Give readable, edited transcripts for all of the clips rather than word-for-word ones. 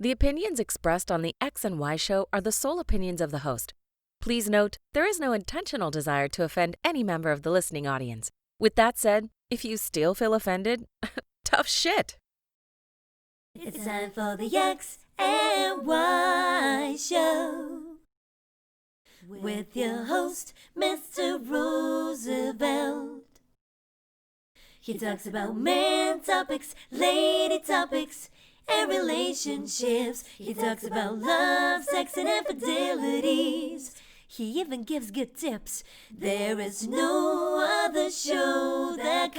The opinions expressed on the X and Y show are the sole opinions of the host. Please note, there is no intentional desire to offend any member of the listening audience. With that said, if you still feel offended, tough shit. It's time for the X and Y show with your host, Mr. Roosevelt. He talks about man topics, lady topics, and relationships. He talks about love, sex, and infidelities. He even gives good tips. There is no other show that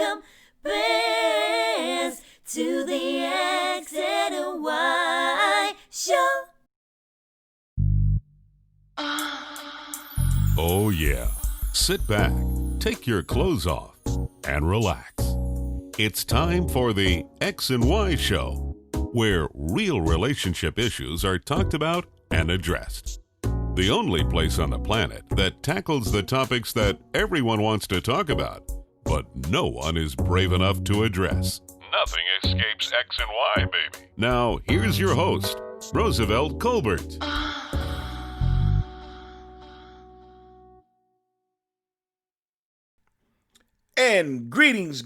compares to the X and Y show. Oh yeah. Sit back, take your clothes off, and relax. It's time for the X and Y show, where real relationship issues are talked about and addressed. The only place on the planet that tackles the topics that everyone wants to talk about, but no one is brave enough to address. Nothing escapes X and Y, baby. Now, here's your host, Roosevelt Colbert. And greetings.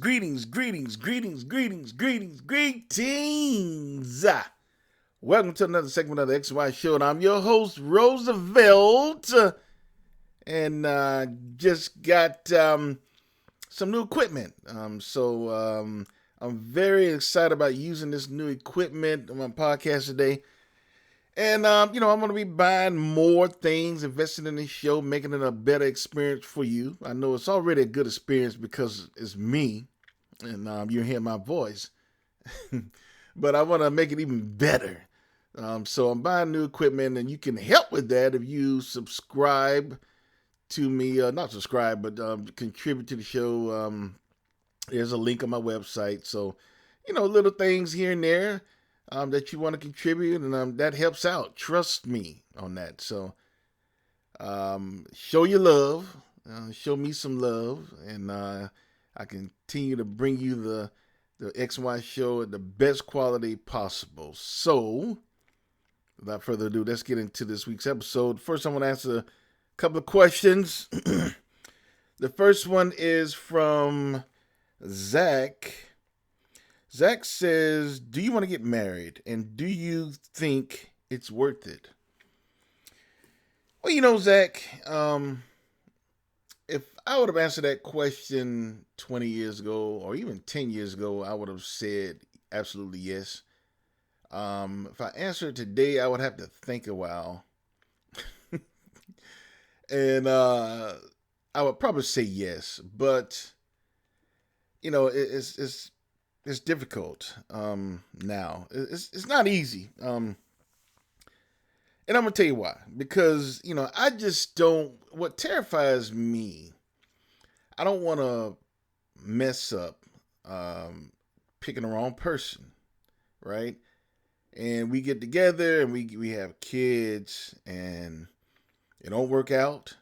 Welcome to another segment of the X and Y Show, and I'm your host, Roosevelt. And just got some new equipment. So I'm very excited about using this new equipment on my podcast today. And, I'm going to be buying more things, investing in this show, making it a better experience for you. I know it's already a good experience because it's me and you're hearing my voice. But I want to make it even better. So I'm buying new equipment, and you can help with that if you subscribe to me. Not subscribe, but contribute to the show. There's a link on my website. So, little things here and there. That you want to contribute, and that helps out. Trust me on that. So, show your love, show me some love, and I continue to bring you the XY show at the best quality possible. So, without further ado, let's get into this week's episode. First, I want to answer a couple of questions. The first one is from Zach. Zach says, do you want to get married, and do you think it's worth it? Well, Zach, if I would have answered that question 20 years ago or even 10 years ago, I would have said absolutely yes. If I answered today, I would have to think a while. And I would probably say yes, but, it's difficult now. It's not easy. And I'm going to tell you why. Because, I just don't, what terrifies me, I don't want to mess up picking the wrong person, right? And we get together and we have kids and it don't work out.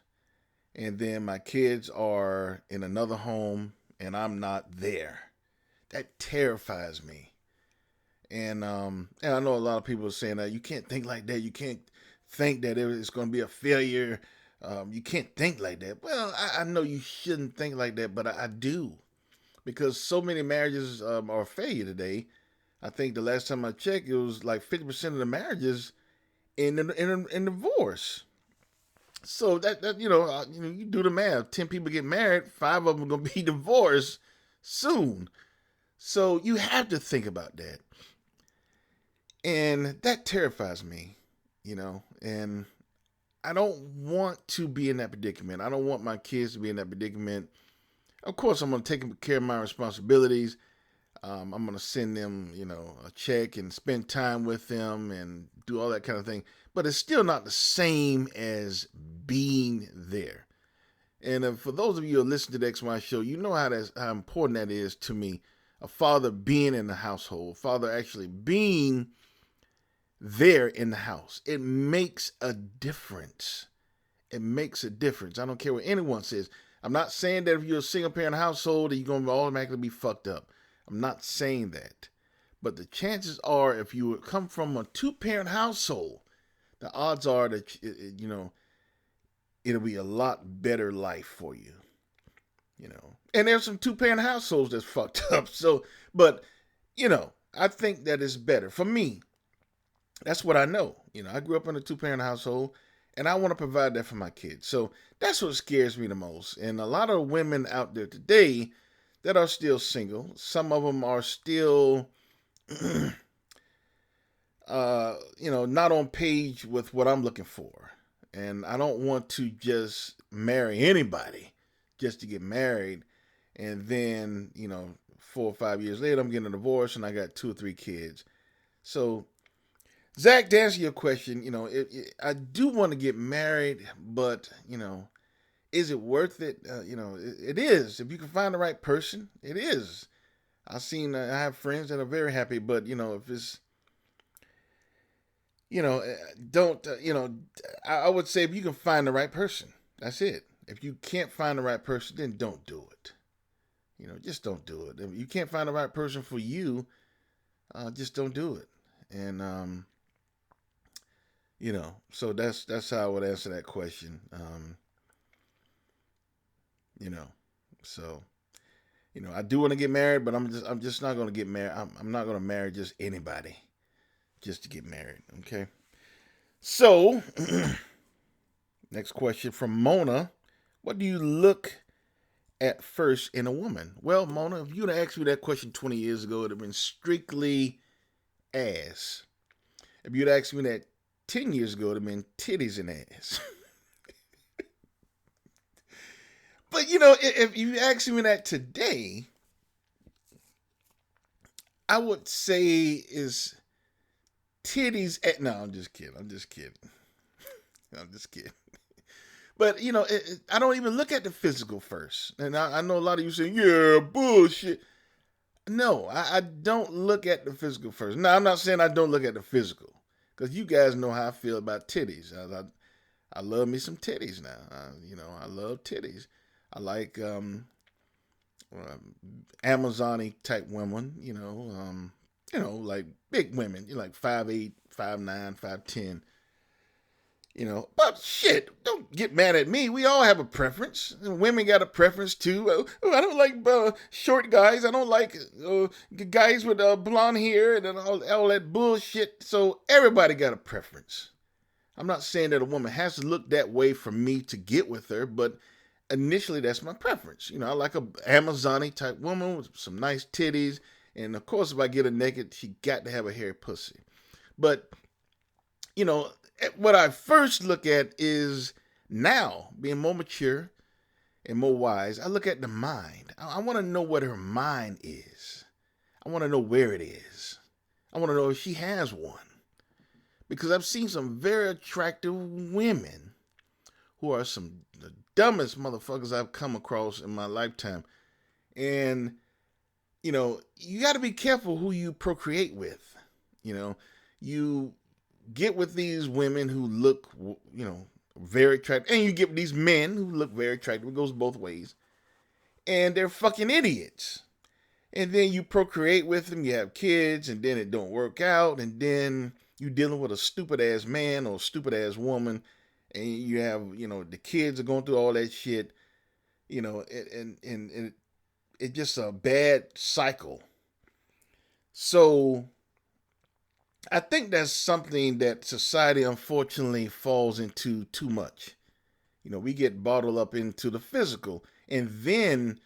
And then my kids are in another home and I'm not there. That terrifies me. And I know a lot of people are saying that you can't think like that. You can't think that it's going to be a failure. You can't think like that. Well, I know you shouldn't think like that, but I do. Because so many marriages are a failure today. I think the last time I checked, it was like 50% of the marriages in divorce. So that you do the math. 10 people get married, 5 of them are going to be divorced soon. So you have to think about that. And that terrifies me, and I don't want to be in that predicament. I don't want my kids to be in that predicament. Of course, I'm going to take care of my responsibilities. I'm going to send them, a check and spend time with them and do all that kind of thing. But it's still not the same as being there. And for those of you who listen to the XY show, you know how important that is to me. A father being in the household, father actually being there in the house. It makes a difference. It makes a difference. I don't care what anyone says. I'm not saying that if you're a single parent household that you're going to automatically be fucked up. I'm not saying that. But the chances are, if you would come from a two-parent household, the odds are that it'll be a lot better life for you. And there's some two-parent households that's fucked up. So, but I think that it's better for me. That's what I know. I grew up in a two-parent household, and I want to provide that for my kids. So that's what scares me the most. And a lot of women out there today that are still single, some of them are still, not on page with what I'm looking for. And I don't want to just marry anybody just to get married. And then, 4 or 5 years later, I'm getting a divorce and I got 2 or 3 kids. So, Zach, to answer your question, I do want to get married, but, is it worth it? It is. If you can find the right person, it is. I have friends that are very happy, but, if it's, don't, I would say if you can find the right person, that's it. If you can't find the right person, then don't do it. Just don't do it. If you can't find the right person for you, just don't do it. And, so that's how I would answer that question. So, I do want to get married, but I'm just not going to get married. I'm not going to marry just anybody just to get married. Okay. So, next question from Mona. What do you look at first in a woman? Well, Mona, if you'd asked me that question 20 years ago, it would have been strictly ass. If you'd asked me that 10 years ago, it would have been titties and ass. But, if you ask me that today, I would say is titties. No, I'm just kidding. I'm just kidding. But, I don't even look at the physical first. And I know a lot of you say, yeah, bullshit. No, I don't look at the physical first. No, I'm not saying I don't look at the physical. Because you guys know how I feel about titties. I love me some titties now. I love titties. I like Amazon-y type women, like big women, like 5'8", 5'9", 5'10". But shit, don't get mad at me. We all have a preference. Women got a preference too. I don't like short guys. I don't like guys with blonde hair and all that bullshit. So everybody got a preference. I'm not saying that a woman has to look that way for me to get with her, but initially that's my preference. I like a Amazon-y type woman with some nice titties. And of course, if I get her naked, she got to have a hairy pussy. But, what I first look at is now, being more mature and more wise, I look at the mind. I want to know what her mind is. I want to know where it is. I want to know if she has one. Because I've seen some very attractive women who are some the dumbest motherfuckers I've come across in my lifetime. And, you got to be careful who you procreate with. You get with these women who look, very attractive. And you get with these men who look very attractive. It goes both ways. And they're fucking idiots. And then you procreate with them. You have kids. And then it don't work out. And then you dealing with a stupid ass man or a stupid ass woman. And you have, the kids are going through all that shit. And it's just a bad cycle. So I think that's something that society unfortunately falls into too much. We get bottled up into the physical and then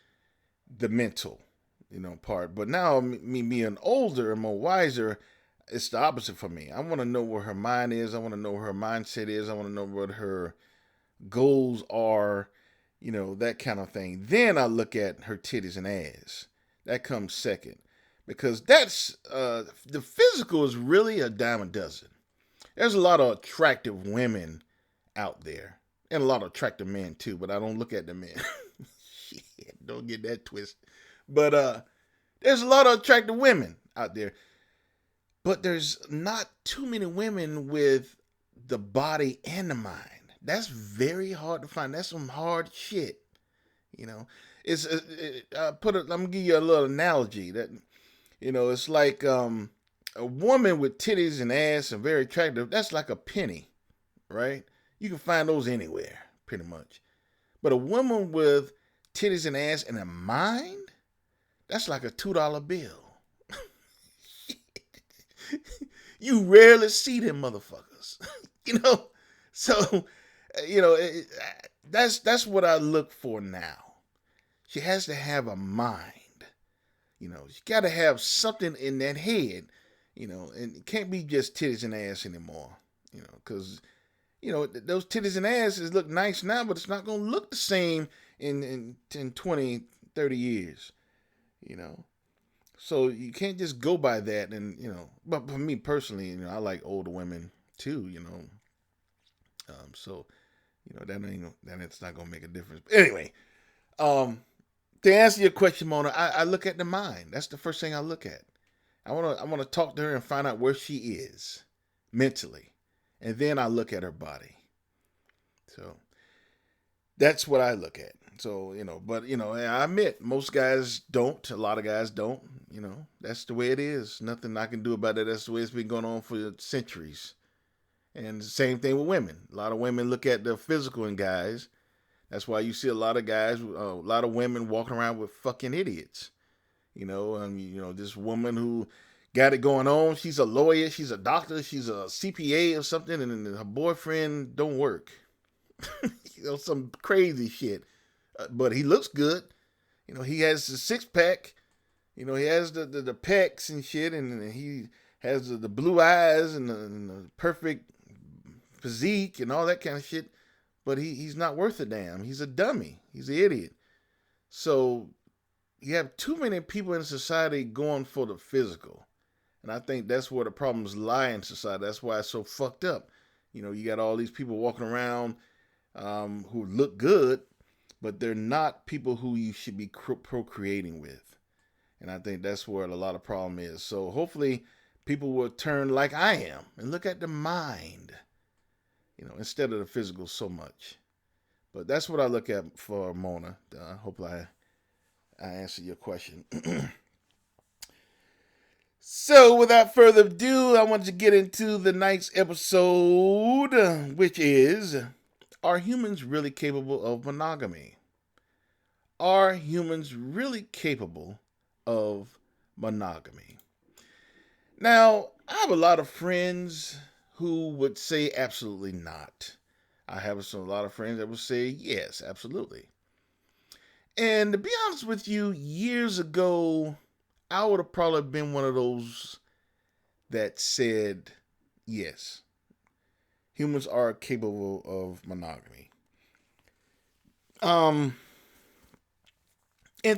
the mental, part. But now me being older and more wiser, it's the opposite for me. I want to know where her mind is. I want to know where her mindset is. I want to know what her goals are, that kind of thing. Then I look at her titties and ass. That comes second. Because that's, the physical is really a dime a dozen. There's a lot of attractive women out there. And a lot of attractive men too, but I don't look at the men. Shit, don't get that twist. But there's a lot of attractive women out there. But there's not too many women with the body and the mind. That's very hard to find. That's some hard shit. It's I'm gonna give you a little analogy that It's like a woman with titties and ass and very attractive. That's like a penny, right? You can find those anywhere, pretty much. But a woman with titties and ass and a mind, that's like a $2 bill. You rarely see them motherfuckers, you know. So, that's what I look for now. She has to have a mind. She got to have something in that head, and it can't be just titties and ass anymore, because those titties and asses look nice now, but it's not going to look the same in 20, 30 years, you know. So you can't just go by that, and but for me personally, I like older women too, so that's not gonna make a difference. But anyway, to answer your question, Mona, I look at the mind. That's the first thing I look at. I wanna talk to her and find out where she is mentally, and then I look at her body. So that's what I look at. So, but I admit most guys don't. A lot of guys don't. That's the way it is. Nothing I can do about it. That's the way it's been going on for centuries. And the same thing with women. A lot of women look at the physical in guys. That's why you see a lot of guys, a lot of women walking around with fucking idiots. This woman who got it going on. She's a lawyer. She's a doctor. She's a CPA or something, and her boyfriend don't work. Some crazy shit. But he looks good. He has the six pack. He has the pecs and shit, and he has the blue eyes and the perfect physique and all that kind of shit. But he's not worth a damn. He's a dummy. He's an idiot. So you have too many people in society going for the physical. And I think that's where the problems lie in society. That's why it's so fucked up. You got all these people walking around who look good, but they're not people who you should be procreating with. And I think that's where a lot of problem is. So hopefully people will turn like I am and look at the mind, instead of the physical so much. But that's what I look at for Mona. Hopefully I answer your question. So without further ado, I want to get into the night's episode, which is, are humans really capable of monogamy? Are humans really capable of monogamy? Now, I have a lot of friends who would say absolutely not. I have a lot of friends that would say yes, absolutely. And to be honest with you, years ago, I would have probably been one of those that said yes, humans are capable of monogamy. And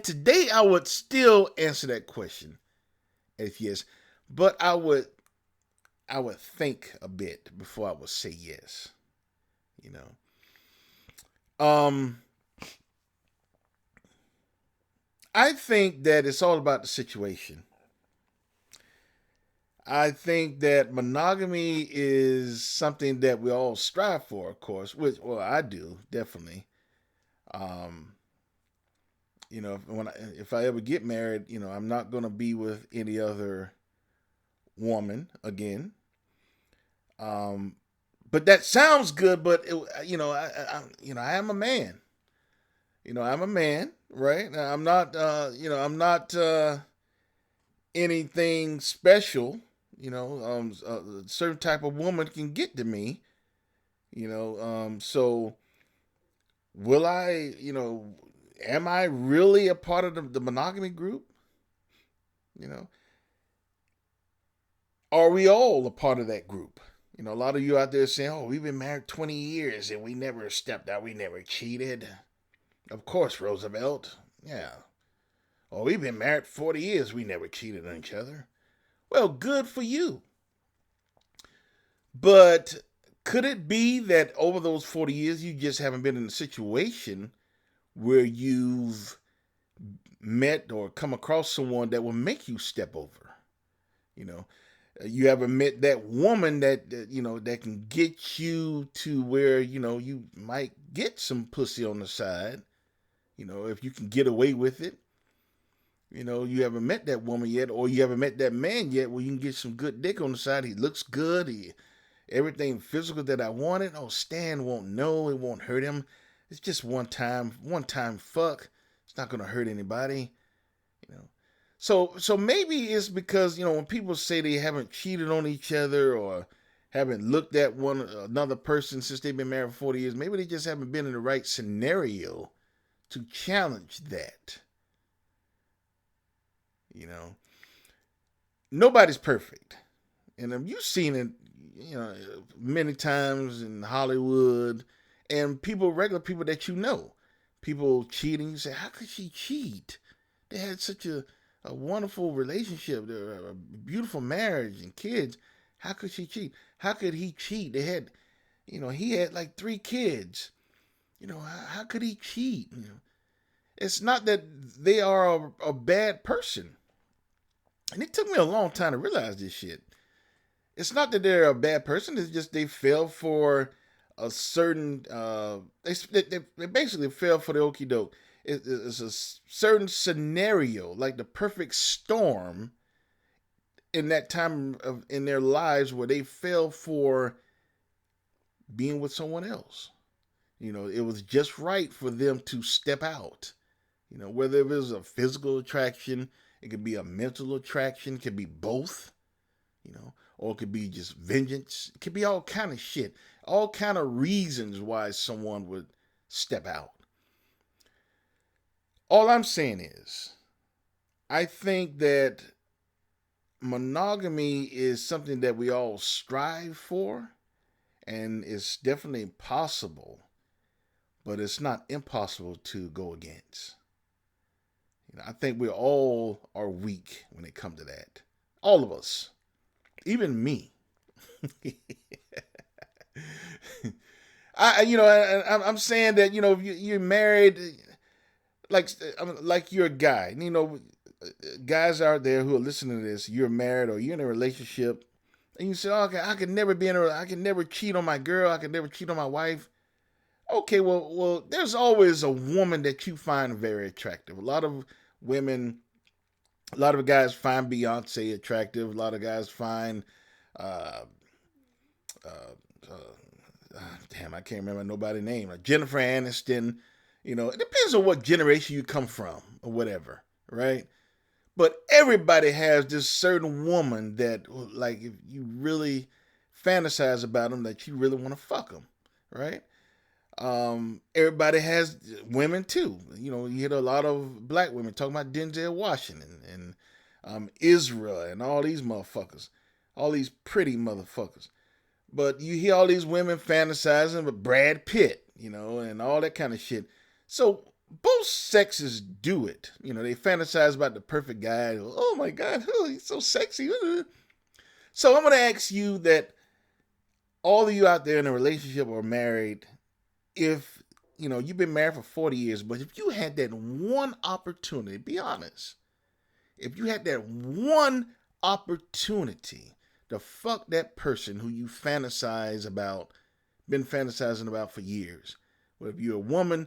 today I would still answer that question as yes, but I would think a bit before I would say yes. I think that it's all about the situation. I think that monogamy is something that we all strive for, of course, I do, definitely. If I ever get married, I'm not going to be with any other woman again. But that sounds good, but I am a man. I'm a man, right? Now, I'm not, I'm not anything special. A certain type of woman can get to me. So will I? Am I really a part of the monogamy group? Are we all a part of that group? A lot of you out there saying, "Oh, we've been married 20 years and we never stepped out. We never cheated." Of course, Roosevelt. Yeah. Oh, we've been married 40 years. We never cheated on each other. Well, good for you. But could it be that over those 40 years, you just haven't been in a situation where you've met or come across someone that will make you step over? You ever met that woman that that can get you to where you might get some pussy on the side, if you can get away with it. You haven't met that woman yet, or you haven't met that man yet where you can get some good dick on the side. He looks good. Everything physical that I wanted. Oh, Stan won't know. It won't hurt him. It's just one time fuck. It's not gonna hurt anybody. You know. So maybe it's because, when people say they haven't cheated on each other or haven't looked at another person since they've been married for 40 years, maybe they just haven't been in the right scenario to challenge that. Nobody's perfect. And you've seen it, many times in Hollywood, and regular people that people cheating. You say, how could she cheat? They had such a wonderful relationship, a beautiful marriage and kids. How could she cheat? How could he cheat? They had, he had like 3 kids. How could he cheat? It's not that they are a bad person. And it took me a long time to realize this shit. It's not that they're a bad person. It's just they fell for a certain, they basically fell for the okie doke. It's a certain scenario, like the perfect storm in that time in their lives where they fell for being with someone else. It was just right for them to step out. Whether it was a physical attraction, it could be a mental attraction, it could be both, or it could be just vengeance. It could be all kind of shit, all kind of reasons why someone would step out. All I'm saying is, I think that monogamy is something that we all strive for, and it's definitely possible, but it's not impossible to go against. I think we all are weak when it comes to that. All of us. Even me. I'm saying that, you're married, like you're a guy. Guys out there who are listening to this, you're married or you're in a relationship, and you say, oh, okay, I can never cheat on my girl. I can never cheat on my wife. Okay, well, there's always a woman that you find very attractive. A lot of guys find Beyonce attractive. A lot of guys find, damn, I can't remember nobody's name. Jennifer Aniston. It depends on what generation you come from or whatever, right? But everybody has this certain woman that, like, if you really fantasize about them, that you really want to fuck them, right? Everybody has women too. You hear a lot of black women talking about Denzel Washington and Israel and all these motherfuckers, all these pretty motherfuckers. But you hear all these women fantasizing with Brad Pitt, and all that kind of shit. So both sexes do it. They fantasize about the perfect guy. Oh my God, he's so sexy. So I'm going to ask you that all of you out there in a relationship or married, if, you've been married for 40 years, but if you had that one opportunity, be honest, if you had that one opportunity to fuck that person who you been fantasizing about for years, well, if you're a woman,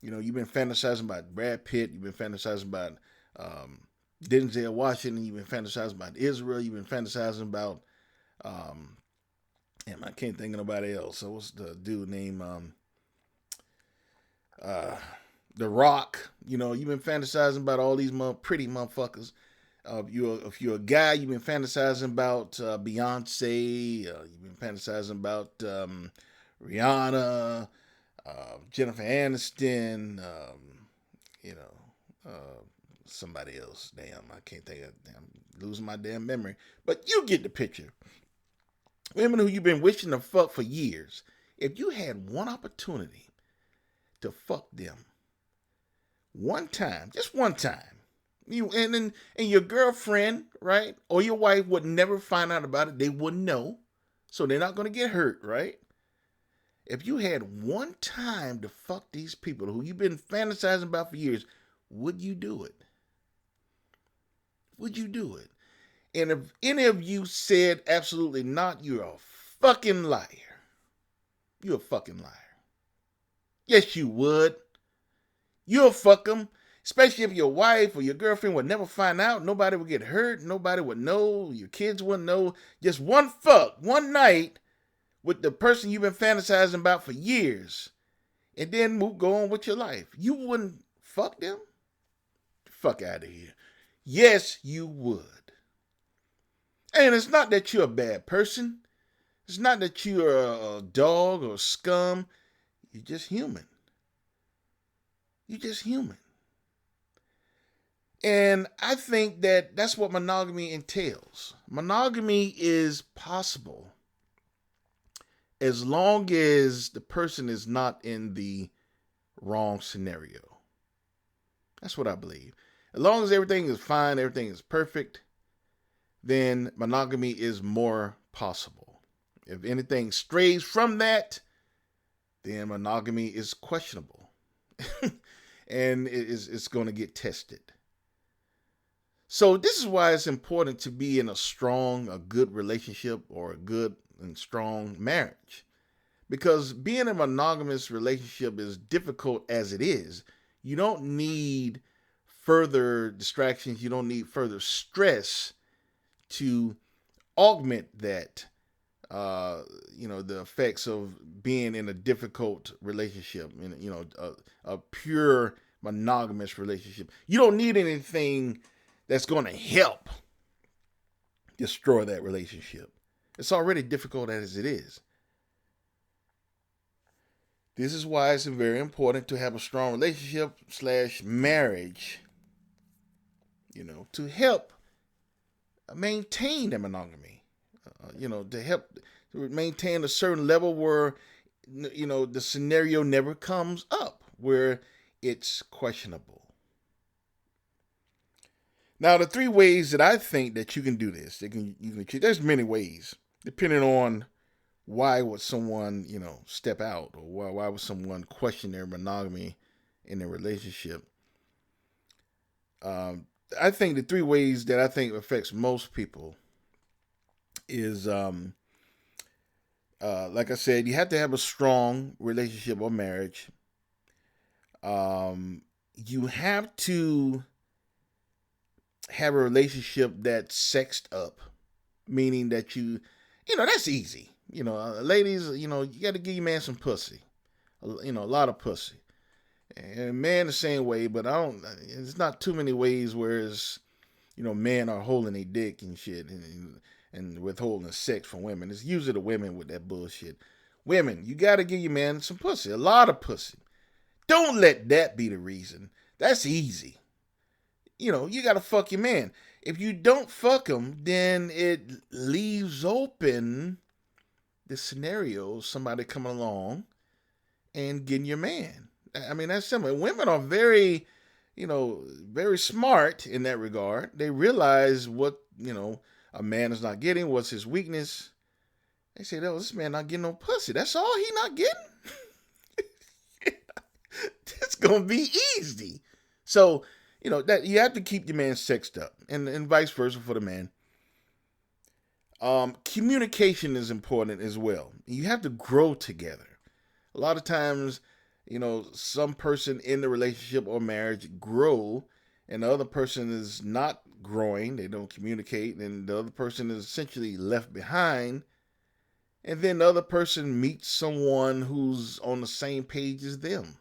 you've been fantasizing about Brad Pitt, you've been fantasizing about Denzel Washington, you've been fantasizing about Israel, you've been fantasizing about, I can't think of nobody else. So what's the dude named, The Rock? You've been fantasizing about all these pretty motherfuckers. If you're a guy, you've been fantasizing about Beyonce. You've been fantasizing about Rihanna, Jennifer Aniston. Somebody else. Damn, I can't think of. I'm losing my damn memory. But you get the picture. Women who you've been wishing to fuck for years. If you had one opportunity to fuck them one time, just one time, and your girlfriend, right, or your wife would never find out about it. They wouldn't know, so they're not going to get hurt, right? If you had one time to fuck these people who you've been fantasizing about for years, would you do it? Would you do it? And if any of you said absolutely not, you're a fucking liar. You're a fucking liar. Yes, you would. You'll fuck them. Especially if your wife or your girlfriend would never find out, nobody would get hurt, nobody would know, your kids wouldn't know. Just one fuck, one night with the person you've been fantasizing about for years, and then go on with your life. You wouldn't fuck them? Fuck out of here. Yes, you would. And it's not that you're a bad person. It's not that you're a dog or scum. You're just human. You're just human. And I think that that's what monogamy entails. Monogamy is possible as long as the person is not in the wrong scenario. That's what I believe. As long as everything is fine, everything is perfect, then monogamy is more possible. If anything strays from that, then monogamy is questionable. And it's going to get tested. So this is why it's important to be in a good relationship or a good and strong marriage. Because being in a monogamous relationship is difficult as it is. You don't need further distractions. You don't need further stress to augment that, the effects of being in a difficult relationship, a pure monogamous relationship. You don't need anything that's going to help destroy that relationship. It's already difficult as it is. This is why it's very important to have a strong relationship / marriage, to help maintain the monogamy, to help to maintain a certain level where, the scenario never comes up where it's questionable. Now, the 3 ways that I think that you can do this, there's many ways, depending on why would someone, step out, or why would someone question their monogamy in their relationship. I think the 3 ways that I think affects most people is, like I said, you have to have a strong relationship or marriage. You have to have a relationship that's sexed up, meaning that that's easy. Ladies, you got to give your man some pussy, a lot of pussy. And man the same way, but it's not too many ways where it's, men are holding a dick and shit and withholding sex from women. It's usually the women with that bullshit. Women, you got to give your man some pussy, a lot of pussy. Don't let that be the reason. That's easy. You got to fuck your man. If you don't fuck him, then it leaves open the scenario of somebody coming along and getting your man. I mean, that's simple. Women are very, very smart in that regard. They realize what, a man is not getting, what's his weakness. They say, oh, this man not getting no pussy. That's all he not getting? It's going to be easy. So, that you have to keep your man sexed up, and vice versa for the man. Communication is important as well. You have to grow together. A lot of times, some person in the relationship or marriage grow, and the other person is not growing. They don't communicate, and the other person is essentially left behind. And then the other person meets someone who's on the same page as them,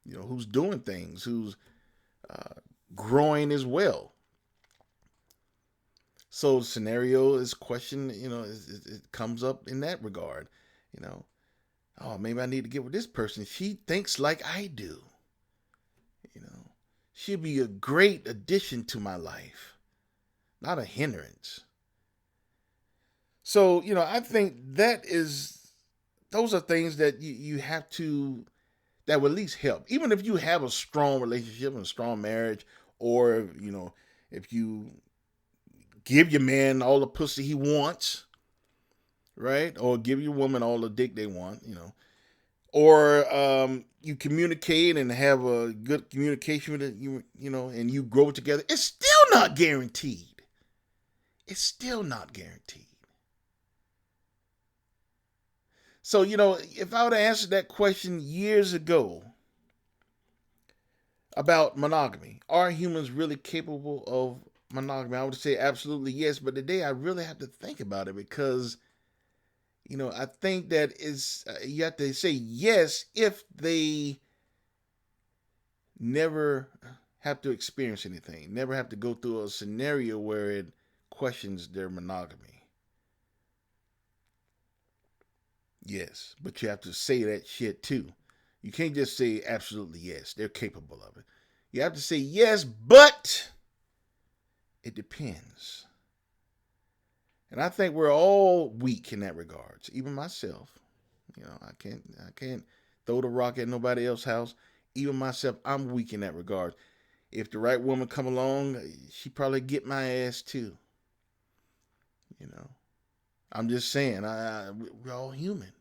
who's doing things, who's growing as well. So the scenario is questioned, it comes up in that regard, oh, maybe I need to get with this person. She thinks like I do. She'll be a great addition to my life, not a hindrance. So, I think those are things that you have to, that will at least help. Even if you have a strong relationship and a strong marriage, or, if you give your man all the pussy he wants, right? Or give your woman all the dick they want, or you communicate and have a good communication with it, and you grow together. It's still not guaranteed. It's still not guaranteed. So, if I would have answered that question years ago, about monogamy. Are humans really capable of monogamy? I would say absolutely yes, but today I really have to think about it because, I think that you have to say yes if they never have to experience anything, never have to go through a scenario where it questions their monogamy. Yes, but you have to say that shit too. You can't just say absolutely yes, they're capable of it. You have to say yes, but it depends. And I think we're all weak in that regards, even myself. I can't throw the rock at nobody else's house. Even myself, I'm weak in that regard. If the right woman come along, she probably get my ass too. I'm just saying, we're all human.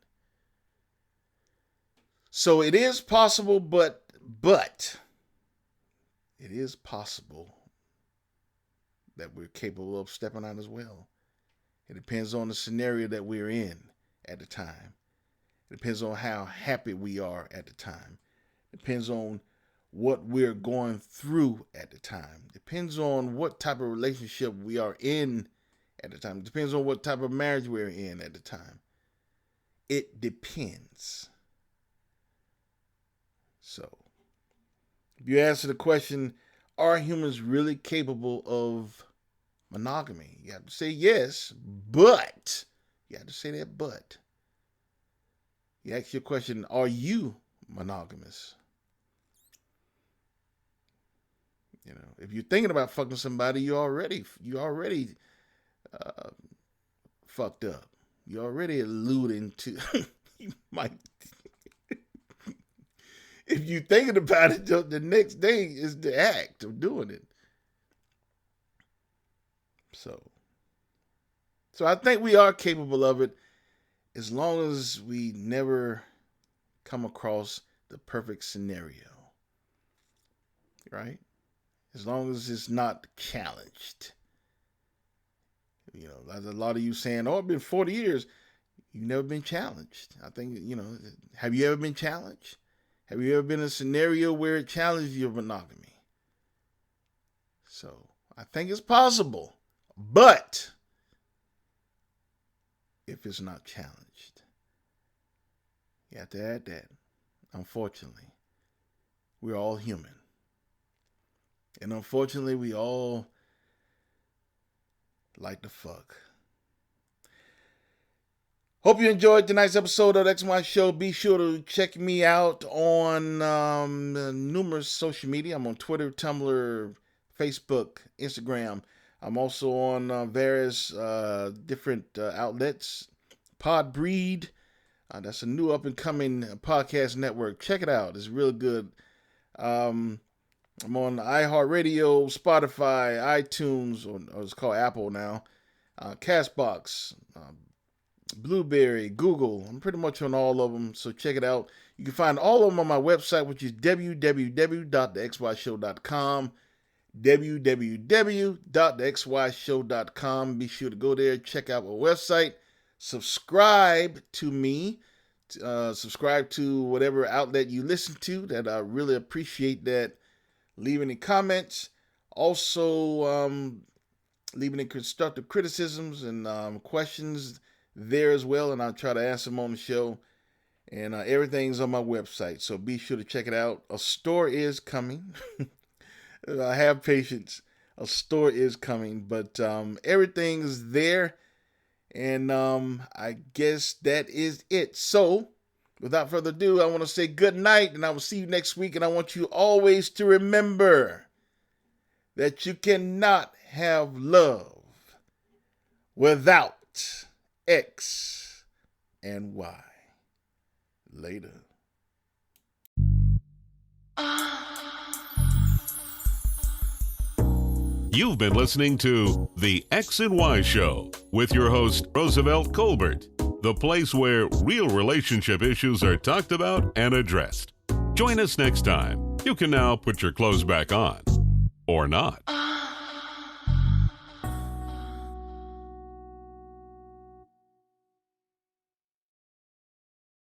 So it is possible, but it is possible that we're capable of stepping out as well. It depends on the scenario that we're in at the time. It depends on how happy we are at the time. It depends on what we're going through at the time. It depends on what type of relationship we are in at the time. It depends on what type of marriage we're in at the time. It depends. So, if you answer the question, are humans really capable of monogamy? You have to say yes, but you have to say that but. You ask your question, are you monogamous? If you're thinking about fucking somebody, you already fucked up. You're already alluding to you might. If you're thinking about it, the next thing is the act of doing it. So I think we are capable of it as long as we never come across the perfect scenario. Right? As long as it's not challenged. There's a lot of you saying, oh, it's been 40 years. You've never been challenged. I think, have you ever been challenged? Have you ever been in a scenario where it challenged your monogamy? So I think it's possible, but if it's not challenged, you have to add that. Unfortunately, we're all human. And unfortunately, we all like to fuck. Hope you enjoyed tonight's episode of the X&Y Show. Be sure to check me out on numerous social media. I'm on Twitter, Tumblr, Facebook, Instagram. I'm also on various different outlets. Podbreed. That's a new up-and-coming podcast network. Check it out. It's real good. I'm on iHeartRadio, Spotify, iTunes, or it's called Apple now, Castbox, Blueberry, Google. I'm pretty much on all of them, so check it out. You can find all of them on my website, which is www.thexyshow.com. www.thexyshow.com. Be sure to go there, check out my website, subscribe to me, subscribe to whatever outlet you listen to. That I really appreciate that. Leave any comments. Also, leave any constructive criticisms and questions there as well, and I'll try to answer them on the show. And everything's on my website, so be sure to check it out. A store is coming. I have patience. A store is coming, but everything's there, and I guess that is it. So, without further ado, I want to say good night, and I will see you next week, and I want you always to remember that you cannot have love without X and Y. Later. You've been listening to The X and Y Show with your host, Roosevelt Colbert, the place where real relationship issues are talked about and addressed. Join us next time. You can now put your clothes back on. Or not.